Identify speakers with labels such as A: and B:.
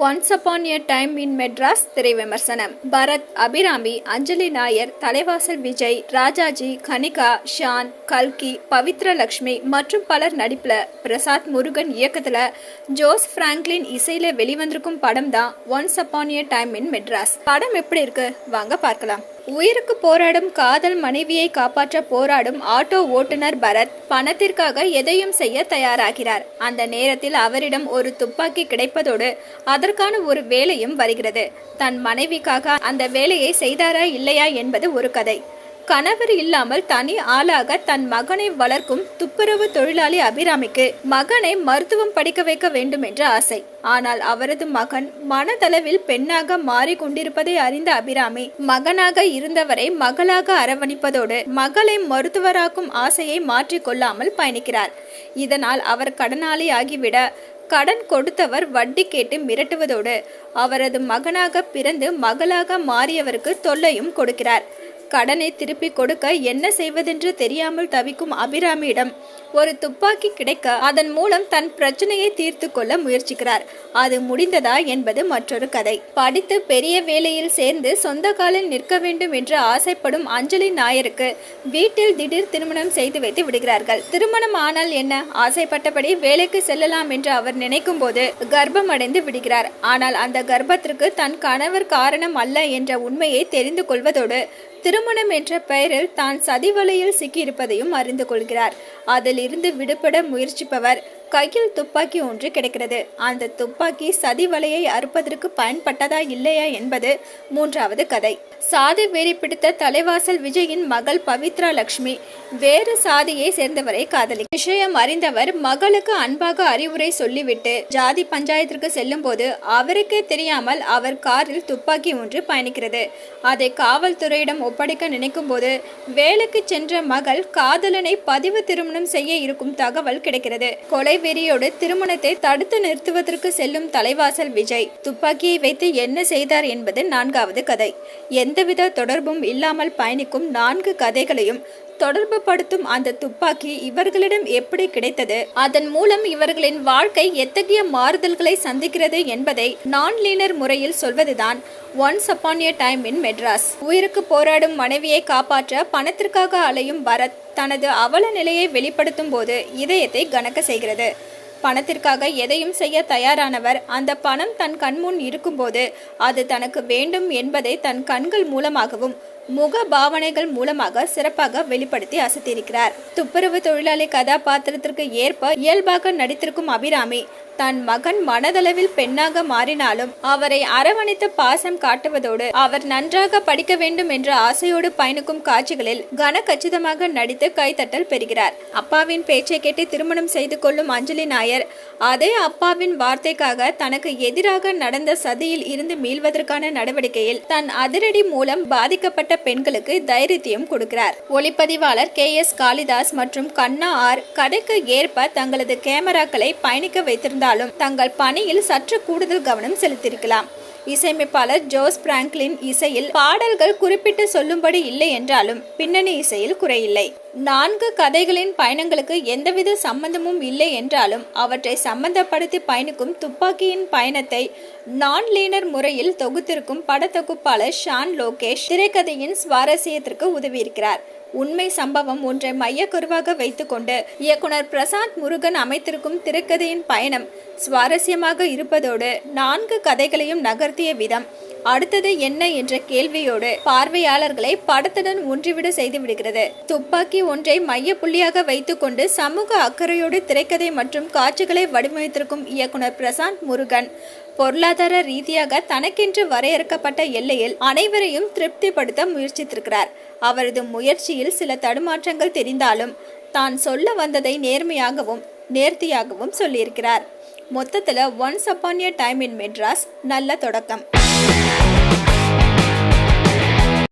A: Once upon a time in Madras திரை விமர்சனம். பரத், அபிராமி, அஞ்சலி நாயர், தலைவாசல் Vijay, Rajaji, Kanika, Shawn, கல்கி, பவித்ரா லட்சுமி மற்றும் பலர் நடிப்புல பிரசாத் முருகன் இயக்கத்துல ஜோஸ் பிராங்க்லின் இசையில வெளிவந்திருக்கும் படம் தான் once upon a time in Madras. படம் எப்படி இருக்கு வாங்க பார்க்கலாம். உயிருக்கு போராடும் காதல் மனைவியை காப்பாற்ற போராடும் ஆட்டோ ஓட்டுநர் பரத் பணத்திற்காக எதையும் செய்ய தயாராகிறார். அந்த நேரத்தில் அவரிடம் ஒரு துப்பாக்கி கிடைப்பதோடு அதற்கான ஒரு வேலையும் வருகிறது. தன் மனைவிக்காக அந்த வேலையை செய்தாரா இல்லையா என்பது ஒரு கதை. கணவர் இல்லாமல் தனி ஆளாக தன் மகனை வளர்க்கும் துப்புரவு தொழிலாளி அபிராமிக்கு மகனை மருத்துவம் படிக்க வைக்க வேண்டும் என்ற ஆசை. ஆனால் அவரது மகன் மனதளவில் பெண்ணாக மாறிக்கொண்டிருப்பதை அறிந்த அபிராமி மகனாக இருந்தவரை மகளாக அரவணைப்பதோடு மகளை மருத்துவராக்கும் ஆசையை மாற்றிக்கொள்ளாமல் பயணிக்கிறார். இதனால் அவர் கடனாளி ஆகிவிட கடன் கொடுத்தவர் வட்டி கேட்டு மிரட்டுவதோடு அவரது மகனாக பிறந்து மகளாக மாறியவருக்கு தொல்லையும் கொடுக்கிறார். கடனை திருப்பி கொடுக்க என்ன செய்வதென்று தெரியாமல் தவிக்கும் அபிராமியிடம் ஒரு துப்பாக்கி கிடைக்க அதன் மூலம் தன் பிரச்சனையை தீர்த்து கொள்ள முயற்சிக்கிறார். அது முடிந்ததா என்பது மற்றொரு கதை. படித்து பெரிய வேலையில் சேர்ந்து சொந்த காலில் நிற்க வேண்டும் என்று ஆசைப்படும் அஞ்சலி நாயருக்கு வீட்டில் திடீர் திருமணம் செய்து வைத்து விடுகிறார்கள். திருமணம் ஆனால் என்ன, ஆசைப்பட்டபடி வேலைக்கு செல்லலாம் என்று அவர் நினைக்கும் போது கர்ப்பம் அடைந்து விடுகிறார். ஆனால் அந்த கர்ப்பத்திற்கு தன் கணவர் காரணம் அல்ல என்ற உண்மையை தெரிந்து கொள்வதோடு திருமணம் என்ற பெயரில் தான் சதி வலையில் சிக்கியிருப்பதையும் அறிந்து கொள்கிறார். அதில் இருந்து விடுபட முயற்சிப்பவர் கையில் துப்பாக்கி ஒன்று கிடைக்கிறது. அந்த துப்பாக்கி சதி வலையை அறுப்பதற்கு பயன்பட்டதா இல்லையா என்பது மூன்றாவது கதை. சாதி வெறி பிடித்த தலைவாசல் விஜயின் மகள் பவித்ரா லட்சுமி வேறு சாதியை சேர்ந்தவரை காதலி. விஷயம் அறிந்தவர் மகளுக்கு அன்பாக அறிவுரை சொல்லிவிட்டு ஜாதி பஞ்சாயத்திற்கு செல்லும் போது அவருக்கே தெரியாமல் அவர் காரில் துப்பாக்கி ஒன்று பயணிக்கிறது. அதை காவல்துறையிடம் ஒப்படைக்க நினைக்கும் போது வேலைக்கு சென்ற மகள் காதலனை பதிவு திருமணம் செய்ய இருக்கும் தகவல் கிடைக்கிறது. கொலை வெறியோடு திருமணத்தை தடுத்து நிறுத்துவதற்கு செல்லும் தலைவாசல் விஜய் துப்பாக்கியை வைத்து என்ன செய்தார் என்பது நான்காவது கதை. எந்தவித தொடர்பும் இல்லாமல் பயணிக்கும் 4 கதைகளையும் தொடர்பு படுத்தும் அந்த துப்பாக்கி இவர்களிடம் எப்படி கிடைத்தது, அதன் மூலம் இவர்களின் வாழ்க்கை எத்தகைய மாறுதல்களை சந்திக்கிறது என்பதை நான் லீனர் முறையில் சொல்வதுதான் once upon a time in Madras. உயிருக்கு போராடும் மனைவியை காப்பாற்ற பணத்திற்காக அலையும் பரத் தனது அவல நிலையை வெளிப்படுத்தும் போது இதயத்தை கனக்க செய்கிறது. பணத்திற்காக எதையும் செய்ய தயாரானவர் அந்த பணம் தன் கண்முன் இருக்கும்போது அது தனக்கு வேண்டும் என்பதை தன் கண்கள் மூலமாகவும் முக பாவனைகள் மூலமாக சிறப்பாக வெளிப்படுத்தி அசத்தியிருக்கிறார். துப்புரவு தொழிலாளி கதாபாத்திரத்திற்கு ஏற்ப இயல்பாக நடித்திருக்கும் அபிராமி தன் மகன் மனதளவில் பெண்ணாக மாறினாலும் அவரை அரவணைத்து பாசம் காட்டுவதோடு அவர் நன்றாக படிக்க வேண்டும் என்ற ஆசையோடு பயணிக்கும் காட்சிகளில் கனகச்சிதமாக நடித்து கைத்தட்டல் பெறுகிறார். அப்பாவின் பேச்சை கேட்டு திருமணம் செய்து கொள்ளும் அஞ்சலி நாயர் அதே அப்பாவின் வார்த்தைக்காக தனக்கு எதிராக நடந்த சதியில் இருந்து மீள்வதற்கான நடவடிக்கையில் தன் அதிரடி மூலம் பாதிக்கப்பட்ட பெண்களுக்கு தைரியத்தையும் கொடுக்கிறார். ஒளிப்பதிவாளர் KS காளிதாஸ் மற்றும் கண்ணா ஆர் கதைக்கு ஏற்ப தங்களது கேமராக்களை பயணிக்க வைத்திருந்தார். தங்கள் பணியில் சற்று கூடுதல் கவனம் செலுத்தியிருக்கலாம். இசையமைப்பாளர் ஜோஸ் பிராங்க்லின் இசையில் பாடல்கள் குறிப்பிட்டு சொல்லும்படி இல்லை என்றாலும் பின்னணி இசையில் குறையில்லை. 4 கதைகளின் பயணங்களுக்கு எந்தவித சம்பந்தமும் இல்லை என்றாலும் அவற்றை சம்பந்தப்படுத்தி பயணிக்கும் துப்பாக்கியின் பயணத்தை நான் லீனர் முறையில் தொகுத்திருக்கும் படத்தொகுப்பாளர் ஷான் லோகேஷ் திரைக்கதையின் சுவாரஸ்யத்திற்கு உதவியிருக்கிறார். உண்மை சம்பவம் ஒன்றை மையக்கருவாக வைத்துக்கொண்டு இயக்குனர் பிரசாத் முருகன் அமைத்திருக்கும் திரைக்கதையின் பயணம் சுவாரஸ்யமாக இருப்பதோடு 4 கதைகளையும் நகர்த்திய விதம் அடுத்தது என்ன என்ற கேள்வியோடு பார்வையாளர்களை படத்துடன் ஒன்றிவிட செய்து விடுகிறது. துப்பாக்கி ஒன்றை மைய புள்ளியாக வைத்துக்கொண்டு சமூக அக்கறையோடு திரைக்கதை மற்றும் காட்சிகளை வடிவமைத்திருக்கும் இயக்குனர் பிரசாத் முருகன் பொருளாதார ரீதியாக தனக்கென்று வரையறுக்கப்பட்ட எல்லையில் அனைவரையும் திருப்திப்படுத்த முயற்சித்திருக்கிறார். அவரது முயற்சியில் சில தடுமாற்றங்கள் தெரிந்தாலும் தான் சொல்ல வந்ததை நேர்மையாகவும் நேர்த்தியாகவும் சொல்லியிருக்கிறார். மொத்தத்தில் once upon a time in Madras நல்ல தொடக்கம்.